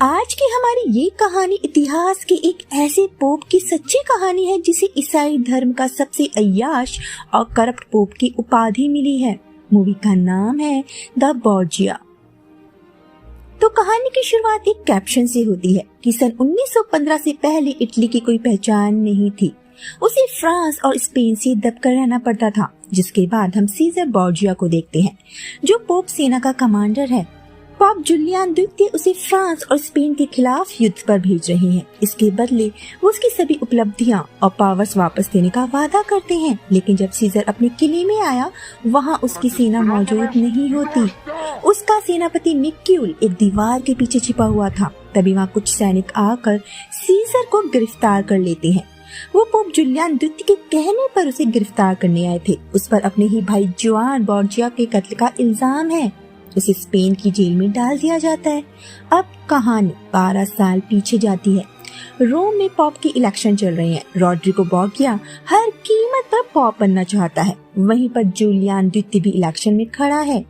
आज की हमारी ये कहानी इतिहास के एक ऐसे पोप की सच्ची कहानी है जिसे ईसाई धर्म का सबसे अय्याश और करप्ट पोप की उपाधि मिली है। मूवी का नाम है द बोर्जिया। तो कहानी की शुरुआत एक कैप्शन से होती है कि सन 1915 से पहले इटली की कोई पहचान नहीं थी। उसे फ्रांस और स्पेन से दबकर रहना पड़ता था। जिसके बाद हम सीजर बोर्जिया को देखते हैं जो पोप सेना का कमांडर है। पोप जूलियन द्वितीय उसे फ्रांस और स्पेन के खिलाफ युद्ध पर भेज रहे हैं। इसके बदले वो उसकी सभी उपलब्धियां और पावर्स वापस देने का वादा करते हैं। लेकिन जब सीजर अपने किले में आया वहां उसकी सेना मौजूद नहीं होती। उसका सेनापति मिक्यूल एक दीवार के पीछे छिपा हुआ था। तभी वहाँ कुछ सैनिक आकर सीजर को गिरफ्तार कर लेते हैं। वो पोप जूलियन द्वितीय के कहने पर उसे गिरफ्तार करने आए थे। उस पर अपने ही भाई जुआन बोर्जिया के कत्ल का इल्जाम है। उसे स्पेन की जेल में डाल दिया जाता है। अब कहानी 12 साल पीछे जाती है। रोम में पॉप के इलेक्शन चल रहे हैं। रॉड्रिगो बोर्जिया हर कीमत पर पॉप बनना चाहता है। वहीं पर जूलियन द्वितीय भी इलेक्शन में खड़ा है।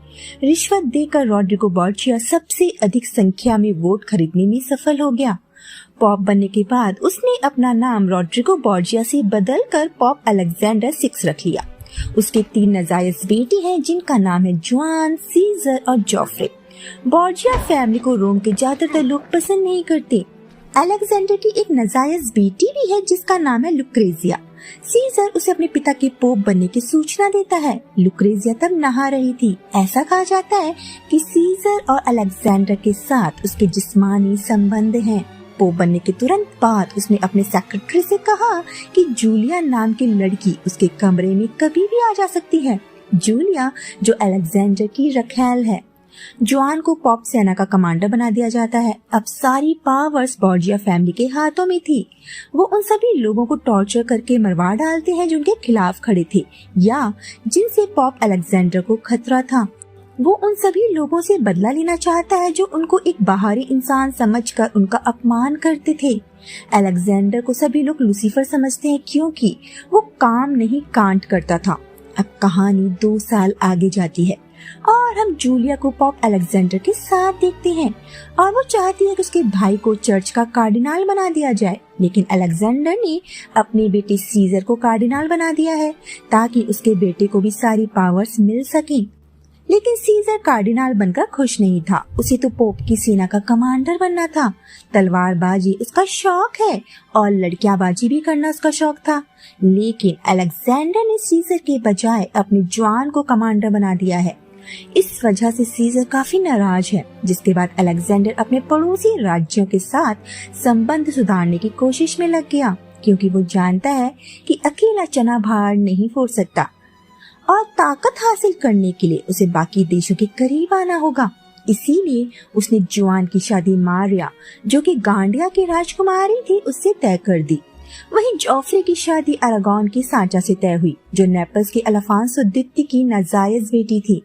रिश्वत देकर रॉड्रिगो बोर्जिया सबसे अधिक संख्या में वोट खरीदने में सफल हो गया। पॉप बनने के बाद उसने अपना नाम रॉड्रिगो बोर्जिया से बदलकर पॉप अलेक्जेंडर 6 रख लिया। उसके 3 नाजायज बेटे हैं जिनका नाम है जुआन, सीजर और जोफ्रे। बोर्जिया फैमिली को रोम के ज्यादातर लोग पसंद नहीं करते। अलेक्जेंडर की एक नाजायज बेटी भी है जिसका नाम है लुक्रेजिया। सीजर उसे अपने पिता के पोप बनने की सूचना देता है। लुक्रेजिया तब नहा रही थी। ऐसा कहा जाता है कि सीजर और अलेक्जेंडर के साथ उसके जिस्मानी संबंध हैं। पोप बनने के तुरंत बाद उसने अपने सेक्रेटरी से कहा कि जूलिया नाम की लड़की उसके कमरे में कभी भी आ जा सकती है। जूलिया जो अलेक्जेंडर की रखैल है। जुआन को पॉप सेना का कमांडर बना दिया जाता है। अब सारी पावर्स बोर्जिया फैमिली के हाथों में थी। वो उन सभी लोगों को टॉर्चर करके मरवा डालते हैं जो उनके खिलाफ खड़े थे या जिनसे पॉप अलेक्जेंडर को खतरा था। वो उन सभी लोगों से बदला लेना चाहता है जो उनको एक बाहरी इंसान समझकर उनका अपमान करते थे। अलेक्जेंडर को सभी लोग लूसीफर समझते हैं क्योंकि वो काम नहीं कांड करता था। अब कहानी 2 साल आगे जाती है और हम जूलिया को पॉप अलेक्जेंडर के साथ देखते हैं और वो चाहती है कि उसके भाई को चर्च का कार्डिनल बना दिया जाए। लेकिन अलेक्जेंडर ने अपने बेटे सीजर को कार्डिनल बना दिया है ताकि उसके बेटे को भी सारी पावर्स मिल सके। लेकिन सीजर कार्डिनल बनकर खुश नहीं था। उसे तो पोप की सेना का कमांडर बनना था। तलवारबाजी उसका शौक है और लड़कियांबाजी भी करना उसका शौक था। लेकिन अलेक्जेंडर ने सीजर के बजाय अपने जुआन को कमांडर बना दिया है। इस वजह से सीजर काफी नाराज है। जिसके बाद अलेक्जेंडर अपने पड़ोसी राज्यों के साथ संबंध सुधारने की कोशिश में लग गया क्योंकि वो जानता है कि अकेला चना भार नहीं फोड़ सकता और ताकत हासिल करने के लिए उसे बाकी देशों के करीब आना होगा। इसीलिए उसने जुआन की शादी मारिया जो कि गांडिया की राजकुमारी थी उससे तय कर दी। वहीं जोफ्रे की शादी अरागोन की सांचा से तय हुई जो नेपल्स के अल्फांसो द्वितीय की नाजायज बेटी थी।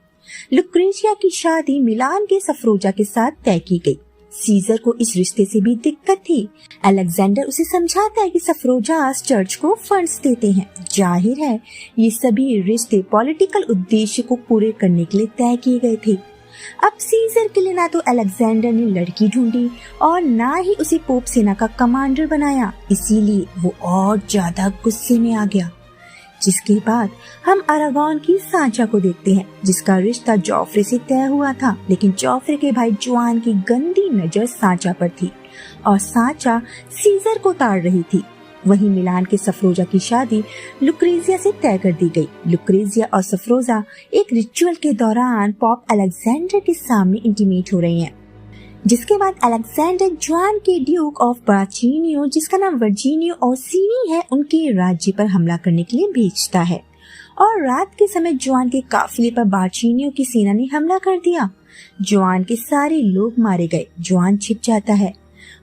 लुक्रेजिया की शादी मिलान के सफरोजा के साथ तय की गई। सीजर को इस रिश्ते से भी दिक्कत थी। अलेक्जेंडर उसे समझाता है कि सफरोजास चर्च को फंड्स देते हैं। जाहिर है ये सभी रिश्ते पॉलिटिकल उद्देश्य को पूरे करने के लिए तय किए गए थे। अब सीजर के लिए ना तो अलेक्जेंडर ने लड़की ढूंढी और ना ही उसे पोप सेना का कमांडर बनाया। इसीलिए वो और ज्यादा गुस्से में आ गया। जिसके बाद हम अरागोन की सांचा को देखते हैं जिसका रिश्ता जोफ्रे से तय हुआ था। लेकिन जोफ्रे के भाई जुआन की गंदी नजर सांचा पर थी और सांचा सीजर को ताड़ रही थी। वहीं मिलान के सफरोजा की शादी लुक्रेजिया से तय कर दी गई। लुक्रेजिया और सफरोजा एक रिचुअल के दौरान पॉप अलेक्जेंडर के सामने इंटीमेट हो रहे हैं। जिसके बाद अलेक्जेंडर जुआन के ड्यूक ऑफ बार्चिनियो जिसका नाम वर्जीनियो ओर्सिनी है उनके राज्य पर हमला करने के लिए भेजता है और रात के समय जुआन के काफिले पर बार्चिनियो की सेना ने हमला कर दिया। जुआन के सारे लोग मारे गए। जुआन छिप जाता है।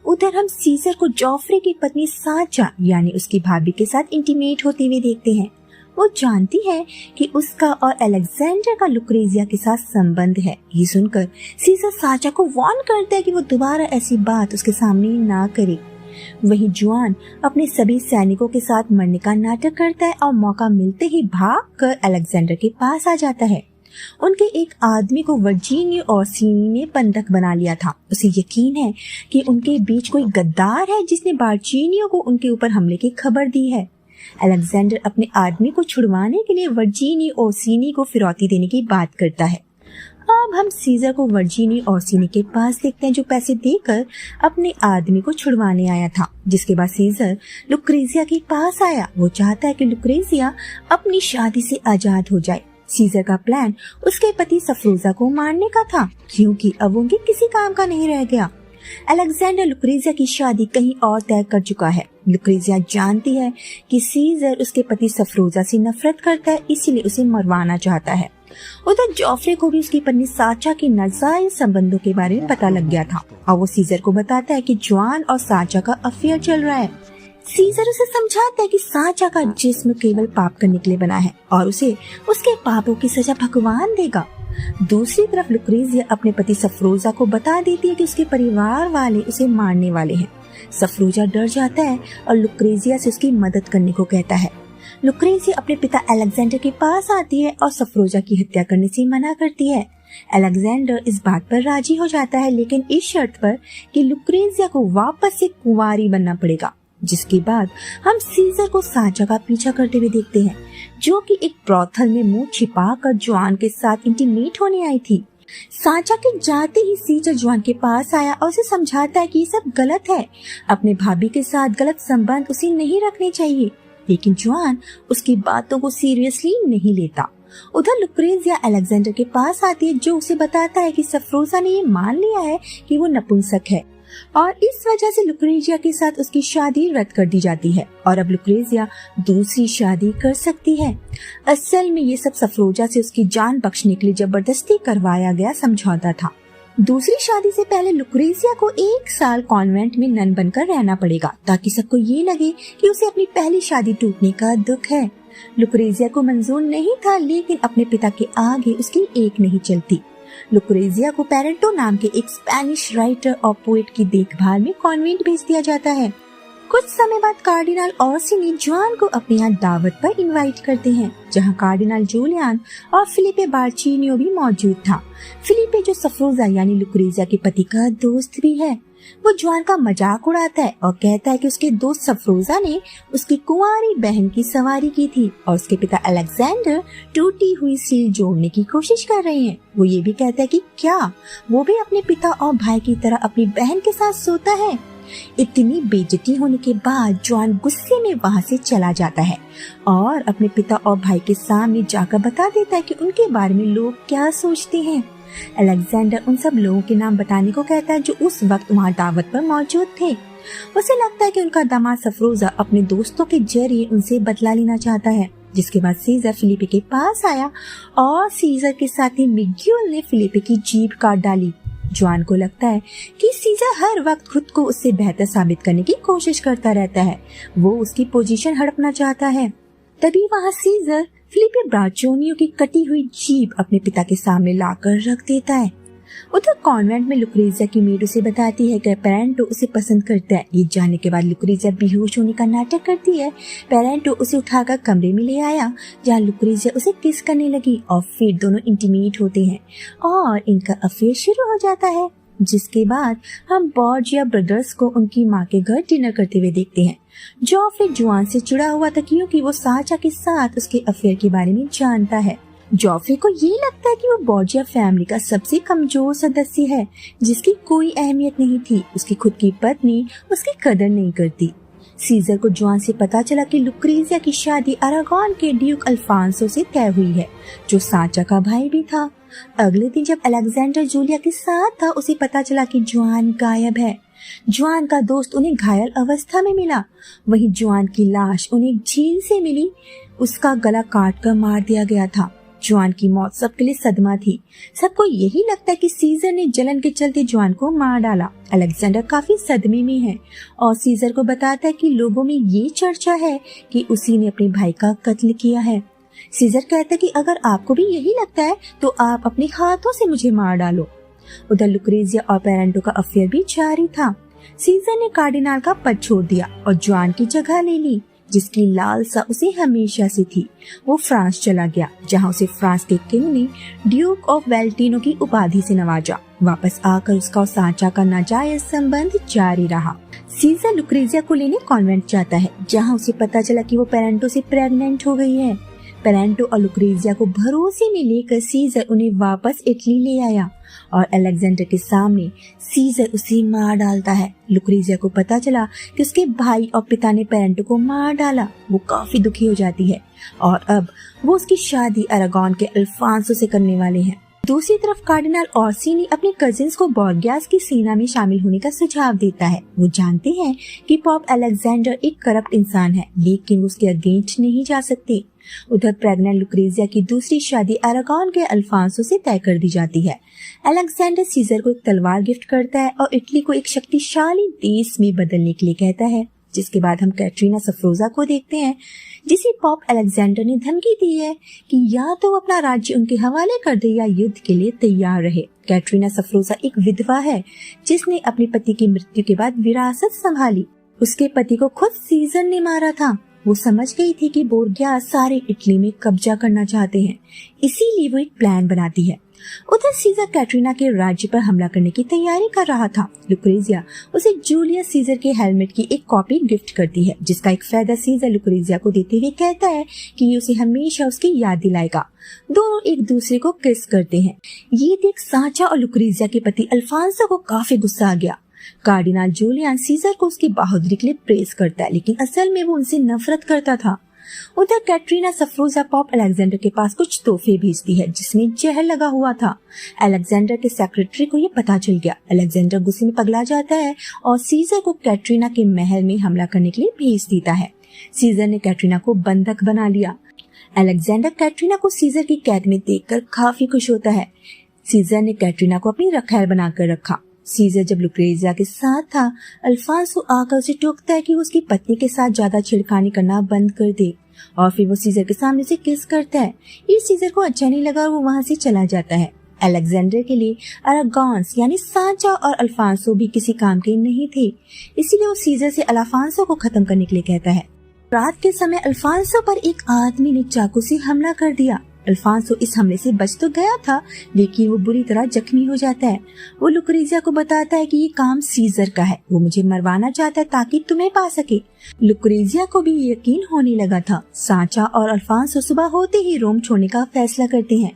उधर हम सीजर को जोफ्रे की पत्नी सांचा यानी उसकी भाभी के साथ इंटीमेट होते हुए देखते हैं। वो जानती है कि उसका और अलेक्जेंडर का लुक्रेजिया के साथ संबंध है। ये सुनकर सीजर सांचा को वार्न करता है कि वो दोबारा ऐसी बात उसके सामने ना करे। वहीं जुआन अपने सभी सैनिकों के साथ मरने का नाटक करता है और मौका मिलते ही भागकर अलेक्जेंडर के पास आ जाता है। उनके एक आदमी को वर्जीनियो ओर्सिनी ने बंधक बना लिया था। उसे यकीन है कि उनके बीच कोई गद्दार है जिसने वर्जीनियो को उनके ऊपर हमले की खबर दी है। अलेक्जेंडर अपने आदमी को छुड़वाने के लिए वर्जीनियो ओर्सिनी को फिरौती देने की बात करता है। अब हम सीजर को वर्जीनियो ओर्सिनी के पास देखते हैं, जो पैसे देकर अपने आदमी को छुड़वाने आया था। जिसके बाद सीजर लुक्रेजिया के पास आया। वो चाहता है कि लुक्रेजिया अपनी शादी से आजाद हो जाए। सीजर का प्लान उसके पति सफरोजा को मारने का था, क्योंकि अब उनके किसी काम का नहीं रह गया। अलेक्जेंडर लुक्रेजिया की शादी कहीं और तय कर चुका है। लुक्रेजिया जानती है कि सीजर उसके पति सफरोजा से नफरत करता है, इसीलिए उसे मरवाना चाहता है। उधर जोफ्रे को भी उसकी पत्नी साचा के नाजायज संबंधों के बारे में पता लग गया था और वो सीजर को बताता है कि जुआन और साचा का अफेयर चल रहा है। सीजर उसे समझाता है कि साचा का जिस्म केवल पाप करने के लिए बना है और उसे उसके पापों की सजा भगवान देगा। दूसरी तरफ लुक्रेजिया अपने पति सफरोजा को बता देती है कि उसके परिवार वाले उसे मारने वाले हैं। सफरोजा डर जाता है और लुक्रेजिया से उसकी मदद करने को कहता है। लुक्रेजिया अपने पिता अलेक्जेंडर के पास आती है और सफरोजा की हत्या करने से मना करती है। अलेक्जेंडर इस बात पर राजी हो जाता है, लेकिन इस शर्त पर कि लुक्रेजिया को वापस से कुंवारी बनना पड़ेगा। जिसके बाद हम सीजर को साचा का पीछा करते हुए देखते हैं, जो कि एक ब्रॉथल में मुंह छिपाकर जुआन के साथ इंटीमेट होने आई थी। साचा के जाते ही सीजर जुआन के पास आया और उसे समझाता है कि ये सब गलत है। अपने भाभी के साथ गलत संबंध उसे नहीं रखने चाहिए, लेकिन जुआन उसकी बातों को सीरियसली नहीं लेता। उधर लुक्रेजिया अलेक्जेंडर के पास आती है, जो उसे बताता है कि सफरोजा ने ये मान लिया है कि वो नपुंसक है और इस वजह से लुक्रेजिया के साथ उसकी शादी रद्द कर दी जाती है और अब लुक्रेजिया दूसरी शादी कर सकती है। असल में ये सब सफरोजा से उसकी जान बख्शने के लिए जबरदस्ती करवाया गया समझौता था। दूसरी शादी से पहले लुक्रेजिया को 1 साल कॉन्वेंट में नन बनकर रहना पड़ेगा, ताकि सबको ये लगे कि उसे अपनी पहली शादी टूटने का दुख है। लुक्रेजिया को मंजूर नहीं था, लेकिन अपने पिता के आगे उसकी एक नहीं चलती। लुक्रेजिया को पेरेंटो नाम के एक स्पेनिश राइटर और पोएट की देखभाल में कॉन्वेंट भेज दिया जाता है। कुछ समय बाद कार्डिनल ओर्सिनी जुआन को अपने यहाँ दावत पर इनवाइट करते हैं, जहाँ कार्डिनल जूलियन और फिलिपे बार्चिनियो भी मौजूद था। फिलिपे, जो सफरोजा यानी लुक्रेजिया के पति का दोस्त भी है, वो जुआन का मजाक उड़ाता है और कहता है कि उसके दोस्त सफरोजा ने उसकी कुंवारी बहन की सवारी की थी और उसके पिता अलेक्जेंडर टूटी हुई सील जोड़ने की कोशिश कर रहे हैं। वो ये भी कहता है कि क्या वो भी अपने पिता और भाई की तरह अपनी बहन के साथ सोता है। इतनी बेइज्जती होने के बाद जुआन गुस्से में वहाँ से चला जाता है और अपने पिता और भाई के सामने जाकर बता देता है कि उनके बारे में लोग क्या सोचते हैं। अलेक्जेंडर उन सब लोगों के नाम बताने को कहता है जो उस वक्त वहाँ दावत पर मौजूद थे। उसे लगता है कि उनका दामाद सफरोजा अपने दोस्तों के जरिए उनसे बदला लेना चाहता है। जिसके बाद सीजर फिलिपे के पास आया और सीजर के साथ ही मिग्यूल ने फिलिपे की जीभ काट डाली। जुआन को लगता है कि सीजर हर वक्त खुद को उससे बेहतर साबित करने की कोशिश करता रहता है। वो उसकी पोजीशन हड़पना चाहता है। तभी वहाँ सीजर फिलिपे ब्राचोनियो की कटी हुई जीभ अपने पिता के सामने लाकर रख देता है। उधर कॉन्वेंट में लुक्रेजिया की मेड उसे बताती है कि पेरेंटो उसे पसंद करता है। ये जानने के बाद लुक्रेजिया बेहोश होने का नाटक करती है। पेरेंटो उसे उठाकर कमरे में ले आया, जहाँ लुक्रेजिया उसे किस करने लगी और फिर दोनों इंटीमेट होते हैं और इनका अफेयर शुरू हो जाता है। जिसके बाद हम बॉर्जिया ब्रदर्स को उनकी माँ के घर डिनर करते हुए देखते हैं। जोफ्रे जुआन से चिढ़ा हुआ था क्योंकि वो साचा के साथ उसके अफेयर के बारे में जानता है। जोफ्रे को ये लगता है कि वो बॉर्जिया फैमिली का सबसे कमजोर सदस्य है, जिसकी कोई अहमियत नहीं थी। उसकी खुद की पत्नी उसकी कदर नहीं करती। सीजर को जुआन से पता चला कि लुक्रेजिया की शादी अरागोन के ड्यूक अल्फांसो से तय हुई है, जो साचा का भाई भी था। अगले दिन जब अलेक्जेंडर जूलिया के साथ था, उसे पता चला कि जुआन गायब है। जुआन का दोस्त उन्हें घायल अवस्था में मिला। वहीं जुआन की लाश उन्हें एक झील से मिली। उसका गला काट कर मार दिया गया था। जुआन की मौत सबके लिए सदमा थी। सबको यही लगता है कि सीजर ने जलन के चलते जुआन को मार डाला। अलेक्जेंडर काफी सदमे में है और सीजर को बताता है कि लोगों में ये चर्चा है कि उसी ने अपने भाई का कत्ल किया है। सीजर कहता है कि अगर आपको भी यही लगता है तो आप अपने हाथों से मुझे मार डालो। उधर लुक्रेजिया और पेरेंटो का अफेयर भी जारी था। सीजर ने कार्डिनल का पद छोड़ दिया और जुआन की जगह ले ली। जिसकी लालसा उसे हमेशा से थी। वो फ्रांस चला गया, जहाँ उसे फ्रांस के किंग ने ड्यूक ऑफ वेल्टिनो की उपाधि से नवाजा। वापस आकर उसका और सांचा का नाजायज संबंध जारी रहा। सीजर लुक्रेजिया को लेने कॉन्वेंट जाता है, जहाँ उसे पता चला कि वो पेरेंटो से प्रेग्नेंट हो गई है। पेरेंटो और लुक्रेजिया को भरोसे में लेकर सीजर उन्हें वापस इटली ले आया और अलेक्जेंडर के सामने सीजर उसे मार डालता है। लुक्रेजिया को पता चला कि उसके भाई और पिता ने पेरेंटो को मार डाला। वो काफी दुखी हो जाती है और अब वो उसकी शादी अरागोन के अल्फांसो से करने वाले हैं। दूसरी तरफ कार्डिनल ओर्सिनी अपने कजिन्स को बोर्गियास की सेना में शामिल होने का सुझाव देता है। वो जानते हैं कि पॉप अलेक्जेंडर एक करप्ट इंसान है, लेकिन वो उसके अगेंस्ट नहीं जा सकते। उधर प्रेग्नेंट लुक्रेजिया की दूसरी शादी अरागोन के अल्फांसो से तय कर दी जाती है। अलेक्जेंडर सीजर को एक तलवार गिफ्ट करता है और इटली को एक शक्तिशाली देश में बदलने के लिए कहता है, जिसके बाद हम कैटरीना सफरोजा को देखते हैं, जिसे पॉप अलेक्जेंडर ने धमकी दी है कि या तो अपना राज्य उनके हवाले कर दे या युद्ध के लिए तैयार रहे। कैटरीना सफरोजा एक विधवा है जिसने अपने पति की मृत्यु के बाद विरासत संभाली। उसके पति को खुद सीजर ने मारा था। वो समझ गई थी कि बोर्गियास सारे इटली में कब्जा करना चाहते हैं, इसीलिए वो एक प्लान बनाती है। उधर सीजर कैटरीना के राज्य पर हमला करने की तैयारी कर रहा था। लुक्रेजिया उसे जूलियस सीजर के हेलमेट की एक कॉपी गिफ्ट करती है, जिसका एक फेदर सीजर लुक्रेजिया को देते हुए कहता है कि ये उसे हमेशा उसकी याद दिलाएगा। दोनों एक दूसरे को किस करते हैं। ये देख सांचा और लुक्रेजिया के पति अल्फांसो को काफी गुस्सा आ गया। कार्डिनल जूलियन सीजर को उसकी बहादुरी के लिए प्रेज करता है, लेकिन असल में वो उनसे नफरत करता था। उधर कैटरीना सफरोजा पॉप अलेक्जेंडर के पास कुछ तोहफे भेजती है, जिसमें जहर लगा हुआ था। अलेक्जेंडर के सेक्रेटरी को ये पता चल गया। अलेक्जेंडर गुस्से में पगला जाता है और सीजर को कैटरीना के महल में हमला करने के लिए भेज देता है। सीजर ने कैटरीना को बंधक बना लिया। अलेक्जेंडर कैटरीना को सीजर की कैद में देखकर काफी खुश होता है। सीजर ने कैटरीना को अपनी रखैल बनाकर रखा। सीजर जब लुक्रेजिया के साथ था, अल्फांसो आकर उसे टोकता है कि वो उसकी पत्नी के साथ ज्यादा छिड़खानी करना बंद कर दे और फिर वो सीजर के सामने से किस करता है। ये सीजर को अच्छा नहीं लगा और वो वहाँ से चला जाता है। अलेक्जेंडर के लिए अरागोन्स यानी सांचा और अल्फांसो भी किसी काम के नहीं थे, इसीलिए वो सीजर से अल्फांसो को खत्म करने के लिए कहता है। रात के समय अल्फांसो पर एक आदमी ने चाकू से हमला कर दिया। अल्फांसो इस हमले से बच तो गया था, लेकिन वो बुरी तरह जख्मी हो जाता है। वो लुक्रेजिया को बताता है कि ये काम सीजर का है, वो मुझे मरवाना चाहता है ताकि तुम्हें पा सके। लुक्रेजिया को भी यकीन होने लगा था। सांचा और अल्फांसो सुबह होते ही रोम छोड़ने का फैसला करते हैं।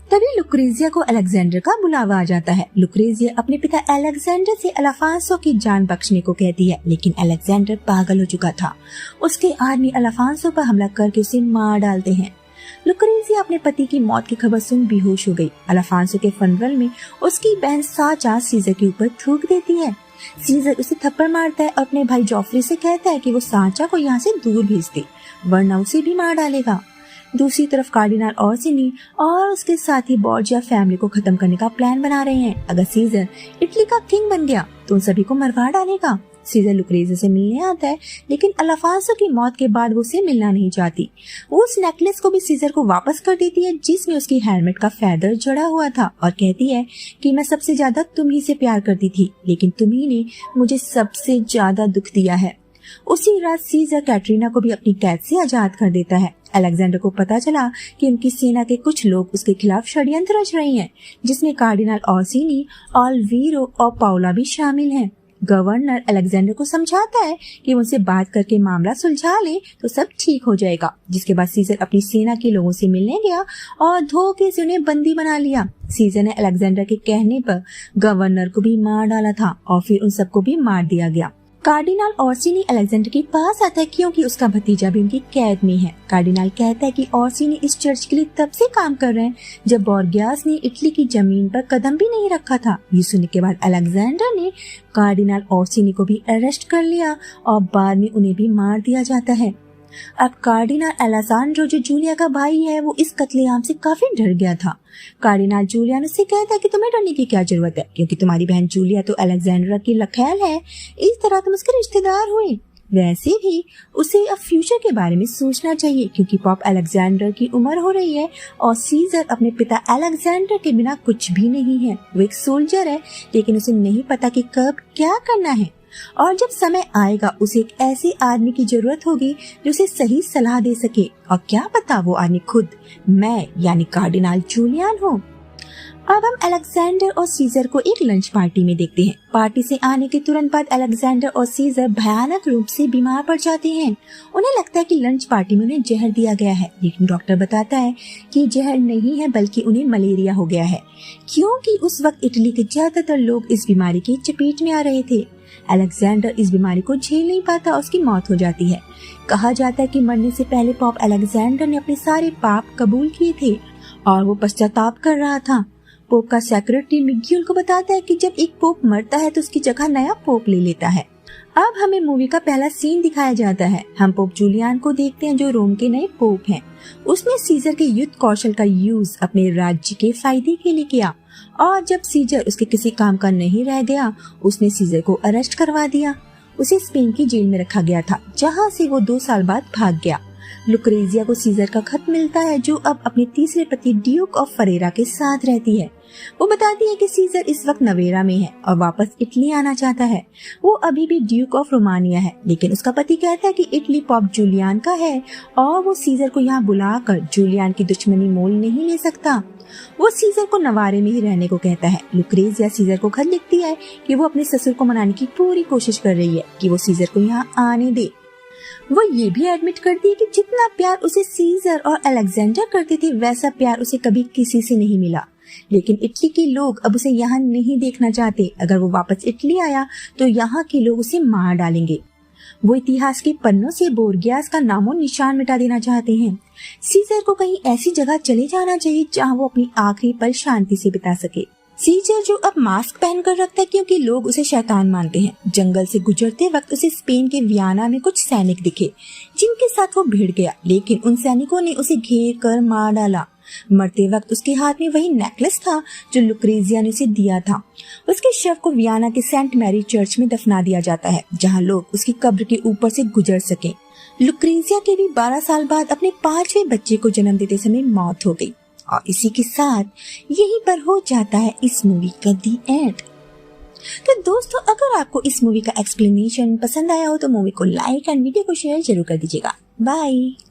तभी लुक्रेजिया को अलेक्जेंडर का बुलावा आ जाता है। लुक्रेजिया अपने पिता अलेक्जेंडर से अल्फांसो की जान बख्शने को कहती है, लेकिन अलेक्जेंडर पागल हो चुका था। उसके आदमी अल्फांसो पर हमला करके उसे मार डालते हैं। लुक्रेजिया अपने पति की मौत की खबर सुन बेहोश हो गई। अल्फांसो के फनरल में उसकी बहन सांचा सीजर के ऊपर थूक देती है। सीजर उसे थप्पड़ मारता है और अपने भाई जॉफ्री से कहता है कि वो सांचा को यहाँ से दूर भेज दे, वरना उसे भी मार डालेगा। दूसरी तरफ कार्डिनल ओर्सिनी और उसके साथी बोर्जिया फैमिली को खत्म करने का प्लान बना रहे हैं। अगर सीजर इटली का किंग बन गया तो उन सभी को मरवा डालेगा। सीजर लुक्रेजिया से मिलने आता है, लेकिन अल्फांसो की मौत के बाद वो उसे मिलना नहीं चाहती। वो उस नेकलेस को भी सीजर को वापस कर देती है, जिसमें उसकी हेलमेट का फेदर जड़ा हुआ था, और कहती है कि मैं सबसे ज्यादा तुम ही से प्यार करती थी, लेकिन तुम ही ने मुझे सबसे ज्यादा दुख दिया है। उसी रात सीजर कैटरीना को भी अपनी कैद से आजाद कर देता है। अलेक्जेंडर को पता चला कि उनकी सेना के कुछ लोग उसके खिलाफ षड्यंत्र रच रहे हैं, जिसमें कार्डिनल ओर्सिनी, ऑल्वीरो और पाउला भी शामिल हैं। गवर्नर अलेक्जेंडर को समझाता है कि उनसे बात करके मामला सुलझा ले तो सब ठीक हो जाएगा। जिसके बाद सीजर अपनी सेना के लोगों से मिलने गया और धोखे से उन्हें बंदी बना लिया। सीजर ने अलेक्जेंडर के कहने पर गवर्नर को भी मार डाला था और फिर उन सबको भी मार दिया गया। कार्डिनल ओर्सिनी अलेक्जेंडर के पास आता है क्योंकि उसका भतीजा भी उनकी कैद में है। कार्डिनल कहता है कि ओर्सिनी इस चर्च के लिए तब से काम कर रहे हैं जब बोर्गियास ने इटली की जमीन पर कदम भी नहीं रखा था। ये सुनने के बाद अलेक्जेंडर ने कार्डिनल ओर्सिनी को भी अरेस्ट कर लिया और बाद में उन्हें भी मार दिया जाता है। अब कार्डिनल अलेसांड्रो जो जूलिया का भाई है, वो इस कत्लेआम से काफी डर गया था। कार्डिनल जूलियन उससे कहता है कि तुम्हें डरने की क्या जरूरत है, क्योंकि तुम्हारी बहन जूलिया तो अलेक्जेंड्रा की लखैल है, इस तरह तुम उसके रिश्तेदार हुए। वैसे भी उसे अब फ्यूचर के बारे में सोचना चाहिए, क्योंकि पॉप अलेक्जेंडर की उम्र हो रही है और सीजर अपने पिता अलेक्जेंडर के बिना कुछ भी नहीं है। वो एक सोल्जर है, लेकिन उसे नहीं पता कि कब क्या करना है। और जब समय आएगा उसे एक ऐसे आदमी की जरूरत होगी जो उसे सही सलाह दे सके, और क्या पता वो आदमी खुद मैं यानी कार्डिनल जूलियन हो। अब हम अलेक्जेंडर और सीजर को एक लंच पार्टी में देखते हैं। पार्टी से आने के तुरंत बाद अलेक्जेंडर और सीजर भयानक रूप से बीमार पड़ जाते हैं। उन्हें लगता है कि लंच पार्टी में उन्हें जहर दिया गया है, लेकिन डॉक्टर बताता है कि जहर नहीं है बल्कि उन्हें मलेरिया हो गया है, क्योंकि उस वक्त इटली के ज्यादातर लोग इस बीमारी की चपेट में आ रहे थे। अलेक्जेंडर इस बीमारी को झेल नहीं पाता, उसकी मौत हो जाती है। कहा जाता है कि मरने से पहले पोप अलेक्जेंडर ने अपने सारे पाप कबूल किए थे और वो पश्चाताप कर रहा था। पोप का सेक्रेटरी मिग्यूल को बताता है कि जब एक पोप मरता है तो उसकी जगह नया पोप ले लेता है। अब हमें मूवी का पहला सीन दिखाया जाता है। हम पोप जूलियन को देखते हैं जो रोम के नए पोप हैं। उसने सीजर के युद्ध कौशल का यूज अपने राज्य के फायदे के लिए किया, और जब सीजर उसके किसी काम का नहीं रह गया उसने सीजर को अरेस्ट करवा दिया। उसे स्पेन की जेल में रखा गया था, जहाँ से वो 2 साल बाद भाग गया। लुक्रेजिया को सीजर का खत मिलता है, जो अब अपने तीसरे पति ड्यूक ऑफ फरेरा के साथ रहती है। वो बताती है कि सीजर इस वक्त नवेरा में है और वापस इटली आना चाहता है। वो अभी भी ड्यूक ऑफ रोमानिया है, लेकिन उसका पति कहता है कि इटली पोप जूलियन का है और वो सीजर को यहाँ बुलाकर जूलियन की दुश्मनी मोल नहीं ले सकता। वो सीजर को नवारे में ही रहने को कहता है। लुक्रेजिया सीजर को खत लिखती है कि वो अपने ससुर को मनाने की पूरी कोशिश कर रही है कि वो सीजर को यहाँ आने दे। वो ये भी एडमिट करती है कि जितना प्यार उसे सीजर और अलेक्जेंडर करते थे वैसा प्यार उसे कभी किसी से नहीं मिला, लेकिन इटली के लोग अब उसे यहाँ नहीं देखना चाहते। अगर वो वापस इटली आया तो यहाँ के लोग उसे मार डालेंगे। वो इतिहास के पन्नों से बोर्गियास का नामो निशान मिटा देना चाहते हैं। सीजर को कहीं ऐसी जगह चले जाना चाहिए जहाँ वो अपनी आखिरी पल शांति से बिता सके। सीजर जो अब मास्क पहनकर रखता है क्योंकि लोग उसे शैतान मानते हैं। जंगल से गुजरते वक्त उसे स्पेन के वियना में कुछ सैनिक दिखे जिनके साथ वो भिड़ गया, लेकिन उन सैनिकों ने उसे घेर कर मार डाला। मरते वक्त उसके हाथ में वही नेकलेस था जो लुक्रेजिया ने उसे दिया था। उसके शव को वियना के सेंट मैरी चर्च में दफना दिया जाता है, जहाँ लोग उसकी कब्र के ऊपर से गुजर सके। लुक्रेजिया के भी 12 साल बाद अपने 5वें बच्चे को जन्म देते समय मौत हो गई, और इसी के साथ यहीं पर हो जाता है इस मूवी का दी एंड। तो दोस्तों, अगर आपको इस मूवी का एक्सप्लेनेशन पसंद आया हो तो मूवी को लाइक एंड वीडियो को शेयर जरूर कर दीजिएगा। बाय।